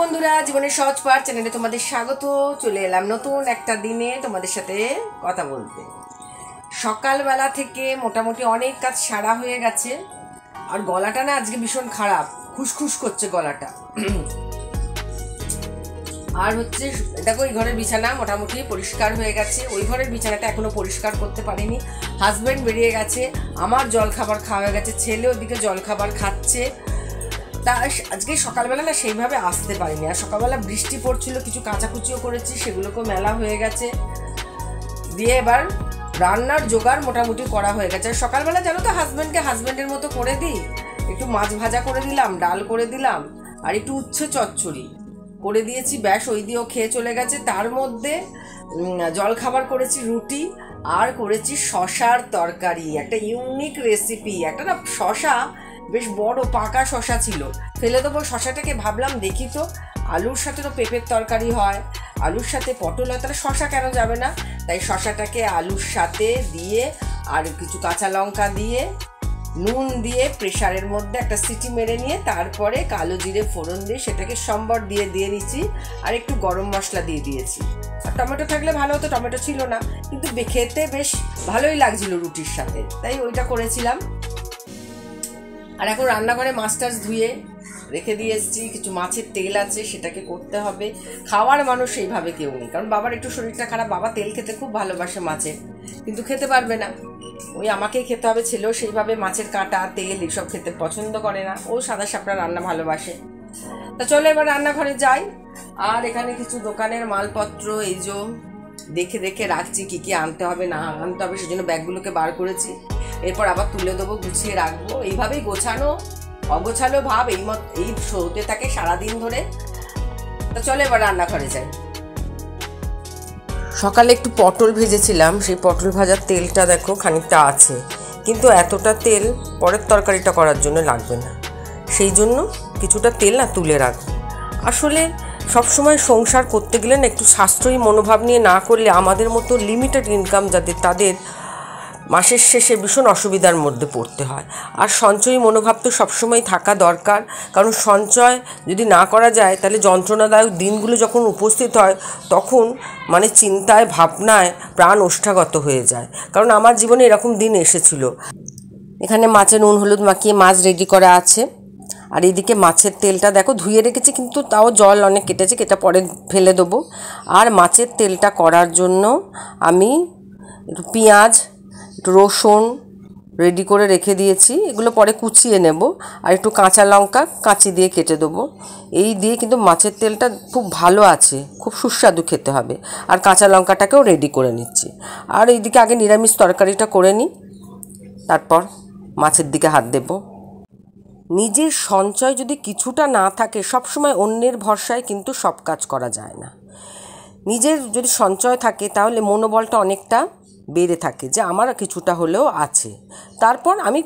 বন্ধুরা, জীবনের সহজ পাঠ চ্যানেলে তোমাদের স্বাগত। চলে এলাম নতুন একটা দিনে তোমাদের সাথে কথা বলতে। সকালবেলা থেকে মোটামুটি অনেক কাজ সারা হয়ে গেছে, আর গলাটা না আজকে ভীষণ খারাপ, খুসখুস করছে গলাটা। আর হচ্ছে দেখো, এই ঘরের বিছানা মোটামুটি পরিষ্কার হয়ে গেছে, ওই ঘরের বিছানাটা এখনো পরিষ্কার করতে পারিনি। হাজব্যান্ড বেরিয়ে গেছে, আমার জল খাবার খাওয়া হয়ে গেছে, ছেলে ওদিকে জল খাবার খাচ্ছে। তা আজকে সকালবেলা না সেইভাবে আসতে পারিনি। আর সকালবেলা বৃষ্টি পড়ছিল, কিছু কাচাকুচিও করেছি, সেগুলোকেও মেলা হয়ে গেছে। দিয়ে এবার রান্নার জোগাড় মোটামুটি করা হয়ে গেছে। আর সকালবেলা জানো তো, হাজব্যান্ডকে হাজব্যান্ডের মতো করে দিই, একটু মাছ ভাজা করে দিলাম, ডাল করে দিলাম, আর একটু উচ্ছে চচ্চড়ি করে দিয়েছি, ব্যাস ওই দিয়েও খেয়ে চলে গেছে। তার মধ্যে জলখাবার করেছি রুটি, আর করেছি শশার তরকারি, একটা ইউনিক রেসিপি। একটা না শশা, বেশ বড় পাকা শশা ছিল, ফেলে দেবো শশাটাকে, ভাবলাম দেখি তো আলুর সাথে তো পেঁপের তরকারি হয়, আলুর সাথে পটল হয়, তাহলে শশা কেন যাবে না। তাই শশাটাকে আলুর সাথে দিয়ে আর কিছু কাঁচা লঙ্কা দিয়ে নুন দিয়ে প্রেশারের মধ্যে একটা সিটি মেরে নিয়ে তারপরে কালো জিরে ফোড়ন দিয়ে সেটাকে সম্বর দিয়ে নিচ্ছি, আর একটু গরম মশলা দিয়ে দিয়েছি। আর টমেটো থাকলে ভালো হতো, টমেটো ছিল না, কিন্তু খেতে বেশ ভালোই লাগছিল রুটির সাথে, তাই ওইটা করেছিলাম। আর এখন রান্নাঘরে মাছ টাছ ধুয়ে রেখে দিয়ে এসেছি, কিছু মাছের তেল আছে, সেটাকে করতে হবে। খাওয়ার মানুষ সেইভাবে কেউ নেই, কারণ বাবার একটু শরীরটা খারাপ, বাবা তেল খেতে খুব ভালোবাসে মাছের, কিন্তু খেতে পারবে না, ওই আমাকেই খেতে হবে। ছেলেও সেইভাবে মাছের কাঁটা তেল এসব খেতে পছন্দ করে না, ও সাদা সাপড়া রান্না ভালোবাসে। তা চলো এবার রান্নাঘরে যাই। আর এখানে কিছু দোকানের মালপত্র এই যে দেখে দেখে রাখছি, কি কি আনতে হবে না আনতে হবে, সেজন্য ব্যাগগুলোকে বার করেছি। এরপর আবার তুলে দেবো, গুছিয়ে রাখবো। এইভাবেই গোছানো অগোছালো ভাব এই হতে থাকে সারাদিন ধরে। তা চলো এবার রান্নাঘরে যাই। সকালে একটু পটল ভেজেছিলাম, সেই পটল ভাজার তেলটা দেখো খানিকটা আছে, কিন্তু এতটা তেল পরের তরকারিটা করার জন্য লাগবে না, সেই জন্য কিছুটা তেল না তুলে রাখবো। আসলে সবসময় সংসার করতে গেলে না একটু সাশ্রয়ী মনোভাব নিয়ে না করলে আমাদের মতো লিমিটেড ইনকাম যাদের, তাদের মাসের শেষে ভীষণ অসুবিধার মধ্যে পড়তে হয়। আর সঞ্চয়ী মনোভাব তো সবসময় থাকা দরকার, কারণ সঞ্চয় যদি না করা যায় তাহলে যন্ত্রণাদায়ক দিনগুলো যখন উপস্থিত হয় তখন চিন্তায় ভাবনায় প্রাণ ওষ্ঠাগত হয়ে যায়। কারণ আমার জীবনে এরকম দিন এসেছিল। এখানে মাছে নুন হলুদ মাখিয়ে মাছ রেডি করা আছে, আর এইদিকে মাছের তেলটা দেখো ধুয়ে রেখেছি, কিন্তু তাও জল অনেক কেটেছে, কেটে পরে ফেলে দেবো। আর মাছের তেলটা করার জন্য আমি একটু পেঁয়াজ, একটু রসুন রেডি করে রেখে দিয়েছি, এগুলো পরে কুচিয়ে নেব। আর একটু কাঁচা লঙ্কা কাঁচি দিয়ে কেটে দেবো। এই দিয়ে কিন্তু মাছের তেলটা খুব ভালো আছে, খুব সুস্বাদু খেতে হবে। আর কাঁচা লঙ্কাটাকেও রেডি করে নিচ্ছি। আর এইদিকে আগে নিরামিষ তরকারিটা করে নিই, তারপর মাছের দিকে হাত দেব। নিজের সঞ্চয় যদি কিছুটা না থাকে, সবসময় অন্যের ভরসায় কিন্তু সব কাজ করা যায় না। নিজের যদি সঞ্চয় থাকে তাহলে মনোবলটা অনেকটা বেড়ে থাকে, যে আমার কিছুটা হলেও আছে, তারপর আমি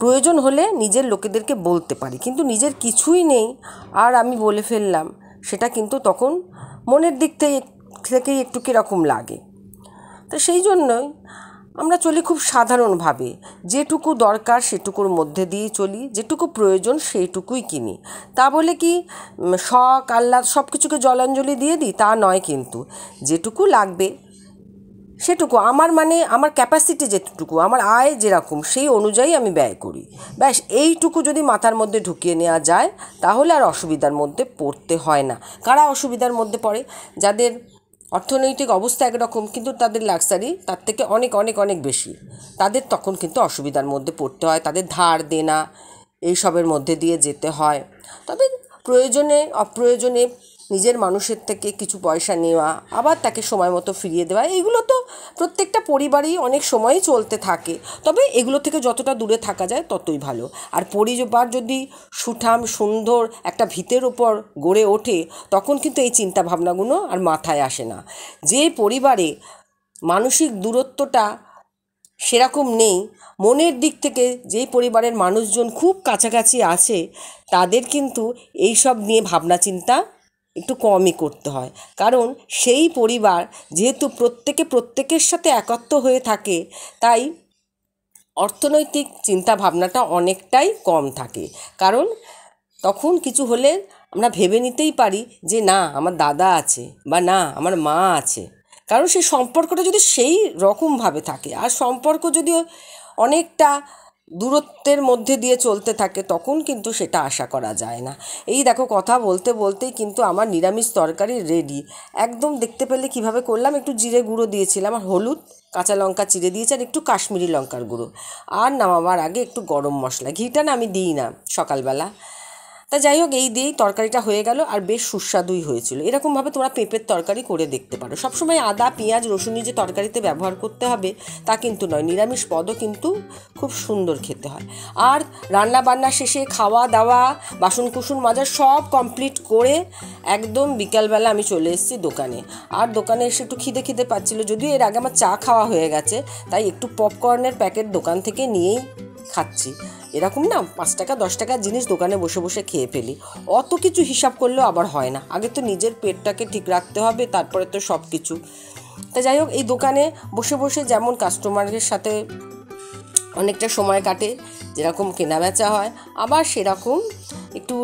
প্রয়োজন হলে নিজের লোকেদেরকে বলতে পারি। কিন্তু নিজের কিছুই নেই আর আমি বলে ফেললাম, সেটা কিন্তু তখন মনের দিক থেকেই একটু কীরকম লাগে। তো সেই জন্যই আমরা চলি খুব সাধারণভাবে, যেটুকু দরকার সেটুকুর মধ্যে দিয়েই চলি, যেটুকু প্রয়োজন সেইটুকুই কিনি। তা বলে কি শখ আহ্লাদ সব কিছুকে জলাঞ্জলি দিয়ে দিই তা নয়, কিন্তু যেটুকু লাগবে সেটুকু আমার ক্যাপাসিটি যেটুকু, আমার আয় যেরকম সেই অনুযায়ী আমি ব্যয় করি। ব্যাস এইটুকু যদি মাথার মধ্যে ঢুকিয়ে নেওয়া যায় তাহলে আর অসুবিধার মধ্যে পড়তে হয় না। কারা অসুবিধার মধ্যে পড়ে? যাদের অর্থনৈতিক অবস্থা একরকম কিন্তু তাদের লাক্সারি তার থেকে অনেক অনেক অনেক বেশি, তাদের তখন কিন্তু অসুবিধার মধ্যে পড়তে হয়, তাদের ধার দেনা এইসবের মধ্যে দিয়ে যেতে হয়। তবে প্রয়োজনে অপ্রয়োজনে নিজের মানুষের থেকে কিছু পয়সা নেওয়া, আবার তাকে সময় মতো ফিরিয়ে দেওয়া, এইগুলো তো প্রত্যেকটা পরিবারই অনেক সময়ই চলতে থাকে। তবে এগুলো থেকে যতটা দূরে থাকা যায় ততই ভালো। আর পরিবার যদি সুঠাম সুন্দর একটা ভিতের ওপর গড়ে ওঠে তখন কিন্তু এই চিন্তাভাবনাগুলো আর মাথায় আসে না। যে পরিবারে মানসিক দূরত্বটা সেরকম নেই, মনের দিক থেকে যেই পরিবারের মানুষজন খুব কাছাকাছি আছে, তাদের কিন্তু এইসব নিয়ে ভাবনা চিন্তা একটু কমই করতে হয়। কারণ সেই পরিবার যেহেতু প্রত্যেকের সাথে একত্র হয়ে থাকে, তাই অর্থনৈতিক চিন্তা ভাবনাটা অনেকটাই কম থাকে। কারণ তখন কিছু হলে আমরা ভেবে নিতেই পারি যে না আমার দাদা আছে বা না আমার মা আছে, কারণ সেই সম্পর্কটা যদি সেই রকমভাবে থাকে আর সম্পর্ক যদি অনেকটা দূরত্বের মধ্যে দিয়ে চলতে থাকে তখন কিন্তু সেটা আশা করা যায় না। এই দেখো কথা বলতে বলতেই কিন্তু আমার নিরামিষ তরকারি রেডি। একদম দেখতে পেলে কিভাবে করলাম, একটু জিরে গুঁড়ো দিয়েছিলাম আর হলুদ, কাঁচা লঙ্কা চিড়ে দিয়েছি আর একটু কাশ্মীরি লঙ্কার গুঁড়ো, আর নামাবার আগে একটু গরম মশলা। ঘিটা না আমি দিই না সকালবেলা। তা যাই হোক, এই দিয়েই তরকারিটা হয়ে গেল আর বেশ সুস্বাদুই হয়েছিল। এরকমভাবে তোমরা পেঁপের তরকারি করে দেখতে পারো। সবসময় আদা পেঁয়াজ রসুনই যে তরকারিতে ব্যবহার করতে হবে তা কিন্তু নয়, নিরামিষ পদও কিন্তু খুব সুন্দর খেতে হয়। আর রান্না বান্না শেষে খাওয়া দাওয়া বাসন কুসুন মাজা সব কমপ্লিট করে একদম বিকালবেলা আমি চলে এসেছি দোকানে। আর দোকানে এসে একটু খিদে খিদে পাচ্ছিলো, যদিও এর আগে আমার চা খাওয়া হয়ে গেছে, তাই একটু পপকর্নের প্যাকেট দোকান থেকে নিয়েই খাচ্ছি। এরকম না 5 টাকা 10 টাকার জিনিস দোকানে বসে বসে খেয়ে ফেলি, অত কিছু হিসাব করলেও আবার হয় না। আগে তো নিজের পেটটাকে ঠিক রাখতে হবে, তারপরে তো সব কিছু। তা যাই হোক, এই দোকানে বসে বসে যেমন কাস্টমারের সাথে অনেকটা সময় কাটে, যেরকম কেনা বেচা হয়, আবার সেরকম একটু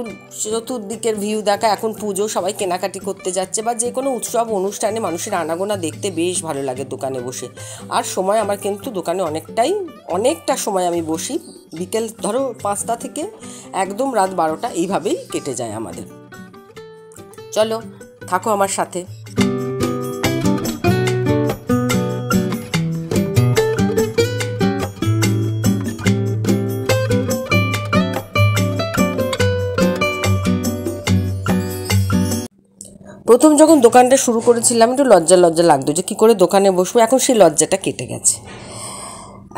চতুর্দিকের ভিউ দেখা। এখন পুজো, সবাই কেনাকাটি করতে যাচ্ছে, বা যে কোনো উৎসব অনুষ্ঠানে মানুষের আনাগোনা দেখতে বেশ ভালো লাগে দোকানে বসে। আর সময় আমার কিন্তু দোকানে অনেকটা সময় আমি বসি, বিকেল ধরো 5টা থেকে একদম রাত 12টা, এইভাবেই কেটে যায় আমাদের। চলো থাকো আমার সাথে। প্রথম যখন দোকানটা শুরু করেছিলাম একটু লজ্জা লাগতো যে কী করে দোকানে বসবো, এখন সেই লজ্জাটা কেটে গেছে।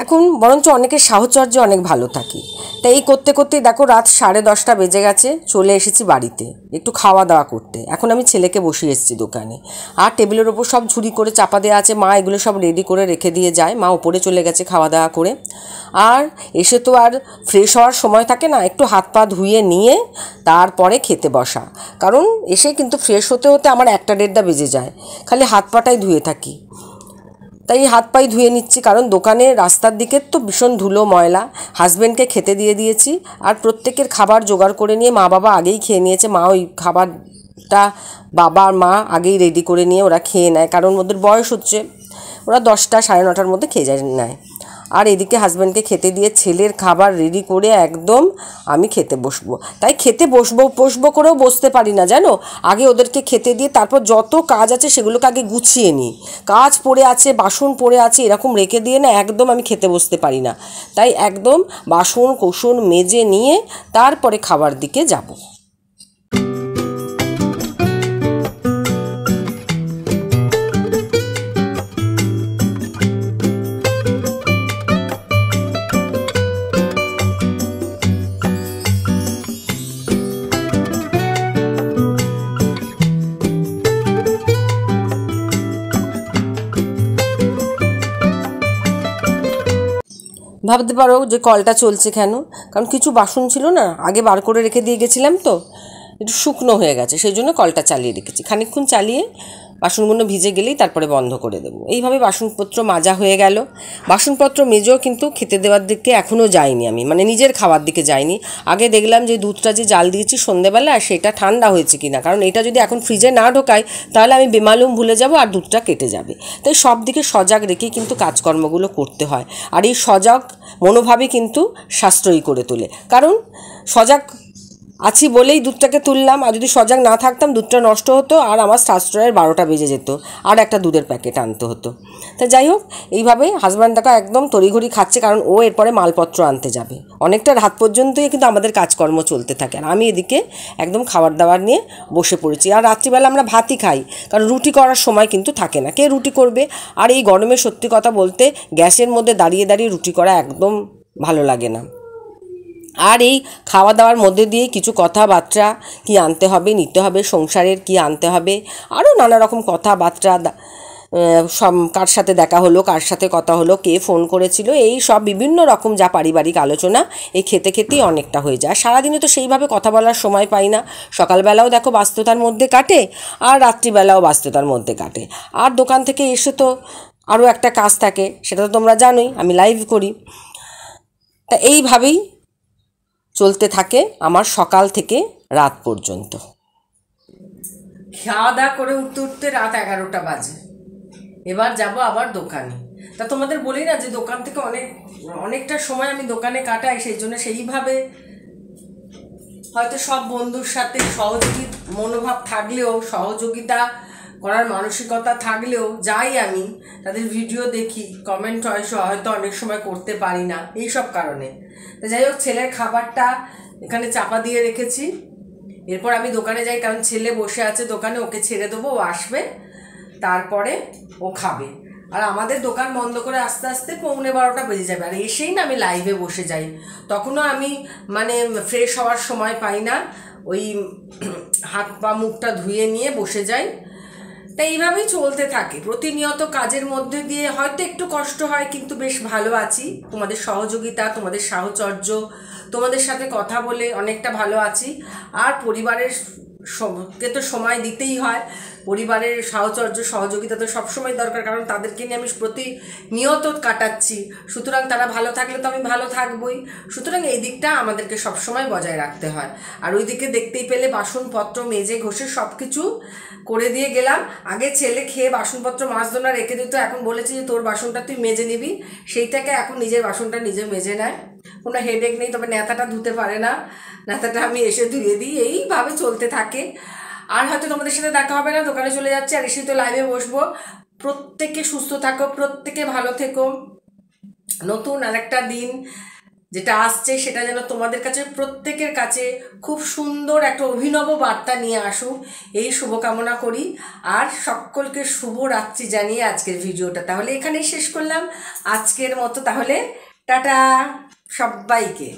এখন বরঞ্চ অনেকের সাহচর্য অনেক ভালো থাকি। তাই এই করতে করতেই দেখো রাত 10:30 বেজে গেছে, চলে এসেছি বাড়িতে একটু খাওয়া দাওয়া করতে। এখন আমি ছেলেকে বসিয়ে এসেছি দোকানে, আর টেবিলের ওপর সব ঝুড়ি করে চাপা দেওয়া আছে, মা এগুলো সব রেডি করে রেখে দিয়ে যায়। মা উপরে চলে গেছে খাওয়া দাওয়া করে। আর এসে তো আর ফ্রেশ হওয়ার সময় থাকে না, একটু হাত পা ধুয়ে নিয়ে তারপরে খেতে বসা, কারণ এসে কিন্তু ফ্রেশ হতে হতে আমার 1টা-1.5টা বেজে যায়, খালি হাত পাটাই ধুয়ে থাকি। তাই হাত পাই ধুয়ে নিচ্ছি, কারণ দোকানে রাস্তার দিকের তো ভীষণ ধুলো ময়লা। হাজব্যান্ডকে খেতে দিয়ে দিয়েছি, আর প্রত্যেকের খাবার জোগাড় করে নিয়ে মা বাবা আগেই খেয়ে নিয়েছে। মা ওই খাবারটা বাবা আর মা আগেই রেডি করে নিয়ে ওরা খেয়ে নেয়, কারণ ওদের বয়স হচ্ছে, ওরা 10টা 9:30 মধ্যে খেয়ে নেয়। আর এদিকে হাজব্যান্ডকে খেতে দিয়ে ছেলের খাবার রেডি করে একদম আমি খেতে বসবো। তাই খেতে বসবো করেও বসতে পারি না জানো, আগে ওদেরকে খেতে দিয়ে তারপর যত কাজ আছে সেগুলোকে আগে গুছিয়ে নিই। কাজ পড়ে আছে, বাসন পড়ে আছে, এরকম রেখে দিয়ে না একদম আমি খেতে বসতে পারি না। তাই একদম বাসন কোসন মেজে নিয়ে তারপরে খাবার দিকে যাব। ভাবতে পারো যে কলটা চলছে কেন, কারণ কিছু বাসন ছিল না, আগে বার করে রেখে দিয়ে গেছিলাম, তো একটু শুকনো হয়ে গেছে, সেই জন্য কলটা চালিয়ে রেখেছি। খানিকক্ষণ চালিয়ে বাসনগুলো ভিজে গেলেই তারপরে বন্ধ করে দেবো। এইভাবে বাসনপত্র মাজা হয়ে গেল। বাসনপত্র মেজেও কিন্তু খেতে দেওয়ার দিকে এখনও যাইনি আমি, মানে নিজের খাওয়ার দিকে যাইনি। আগে দেখলাম যে দুধটা যে জাল দিয়েছি সন্ধ্যেবেলা সেটা ঠান্ডা হয়েছে কিনা, কারণ এটা যদি এখন ফ্রিজে না ঢোকাই তাহলে আমি বেমালুম ভুলে যাব আর দুধটা কেটে যাবে। তাই সব দিকে সজাগ রেখেই কিন্তু কাজকর্মগুলো করতে হয়। আর এই সজাগ মনোভাবই কিন্তু সাশ্রয়ী করে তোলে, কারণ সজাগ আছি বলেই দুধটাকে তুললাম, আর যদি সজাগ না থাকতাম দুধটা নষ্ট হতো আর আমার সাশ্রয়ের 12টা বেজে যেত, আর একটা দুধের প্যাকেট আনতে হতো। তা যাই হোক, এইভাবে হাজব্যান্ড দেখা একদম তড়িঘড়ি খাচ্ছে, কারণ ও এরপরে মালপত্র আনতে যাবে। অনেকটা রাত পর্যন্তই কিন্তু আমাদের কাজকর্ম চলতে থাকে, আর আমি এদিকে একদম খাবার দাবার নিয়ে বসে পড়েছি। আর রাত্রিবেলা আমরা ভাতই খাই, কারণ রুটি করার সময় কিন্তু থাকে না, কে রুটি করবে। আর এই গরমে সত্যি কথা বলতে গ্যাসের মধ্যে দাঁড়িয়ে দাঁড়িয়ে রুটি করা একদম ভালো লাগে না। আর এই খাওয়া দাওয়ার মধ্যে দিয়ে কিছু কথাবার্তা কি আনতে হবে নিতে হবে, সংসারের কি আনতে হবে, আরও নানা রকম কথাবার্তা, সব কার সাথে দেখা হলো, কার সাথে কথা হলো, কে ফোন করেছিল, এই সব বিভিন্ন রকম যা পারিবারিক আলোচনা এই খেতে খেতেই অনেকটা হয়ে যায়। সারাদিনে তো সেইভাবে কথা বলার সময় পাই না, সকালবেলাও দেখো ব্যস্ততার মধ্যে কাটে, আর রাত্রিবেলাও ব্যস্ততার মধ্যে কাটে। আর দোকান থেকে এসে তো আরও একটা কাজ থাকে, সেটা তো তোমরা জানোই, আমি লাইভ করি। তা এইভাবেই চলতে থাকে আমার সকাল থেকে রাত পর্যন্ত। খাওয়া দাওয়া করে উঠতে উঠতে রাত 11টা বাজে। এবার যাব আবার দোকানে। তা তোমাদের বলি না যে দোকান থেকে অনেকটা সময় আমি দোকানে কাটাই, সেই জন্য সেইভাবে হয়তো সব বন্ধুর সাথে সহযোগী মনোভাব থাকলেও, সহযোগিতা করার মানসিকতা থাকলেও যাই আমি তাদের ভিডিও দেখি, কমেন্ট হয়তো অনেক সময় করতে পারি না এই সব কারণে। তো যাই হোক, ছেলের খাবারটা এখানে চাপা দিয়ে রেখেছি। এরপর আমি দোকানে যাই, কারণ ছেলে বসে আছে দোকানে, ওকে ছেড়ে দেবো, ও আসবে, তারপরে ও খাবে। আর আমাদের দোকান বন্ধ করে আস্তে আস্তে 11:45 বেজে যাবে। আর এসেই না আমি লাইভে বসে যাই, তখনও আমি মানে ফ্রেশ হওয়ার সময় পাই না, ওই হাত পা মুখটা ধুয়ে নিয়ে বসে যাই। তাই এইভাবেই চলতে থাকে প্রতিনিয়ত কাজের মধ্যে দিয়ে। হয়তো একটু কষ্ট হয়, কিন্তু বেশ ভালো আছি। তোমাদের সহযোগিতা, তোমাদের সাহচর্য, তোমাদের সাথে কথা বলে অনেকটা ভালো আছি। আর পরিবারের কে তো সময় দিতেই হয়, পরিবারের সাহচর্য সহযোগিতা তো সবসময় দরকার, কারণ তাদেরকে নিয়ে আমি প্রতিনিয়ত কাটাচ্ছি। সুতরাং তারা ভালো থাকলে তো আমি ভালো থাকবই। সুতরাং এই দিকটা আমাদেরকে সবসময় বজায় রাখতে হয়। আর ওই দিকে দেখতেই পেলে বাসনপত্র মেজে ঘষে সব কিছু করে দিয়ে গেলাম। আগে ছেলে খেয়ে বাসনপত্র মাজতো না, রেখে দিত। এখন বলেছি যে তোর বাসনটা তুই মেজে নিবি, সেইটাকে এখন নিজের বাসনটা নিজে মেজে নেয়, কোনো হেডেক নেই। তবে নেতাটা ধুতে পারে না, নেতাটা আমি এসে ধুয়ে দিই। এইভাবে চলতে থাকে। আর হয়তো তোমাদের সাথে দেখা হবে না, দোকানে চলে যাচ্ছে, আর এসে তো লাইভে বসবো। প্রত্যেকে সুস্থ থাকো, প্রত্যেকে ভালো থেকো। নতুন আরেকটা দিন যেটা আসছে সেটা যেন তোমাদের কাছে, প্রত্যেকের কাছে খুব সুন্দর একটা অভিনব বার্তা নিয়ে আসুক, এই শুভকামনা করি। আর সকলকে শুভরাত্রি জানিয়ে আজকের ভিডিওটা তাহলে এখানেই শেষ করলাম আজকের মতো। তাহলে টাটা সবাইকে।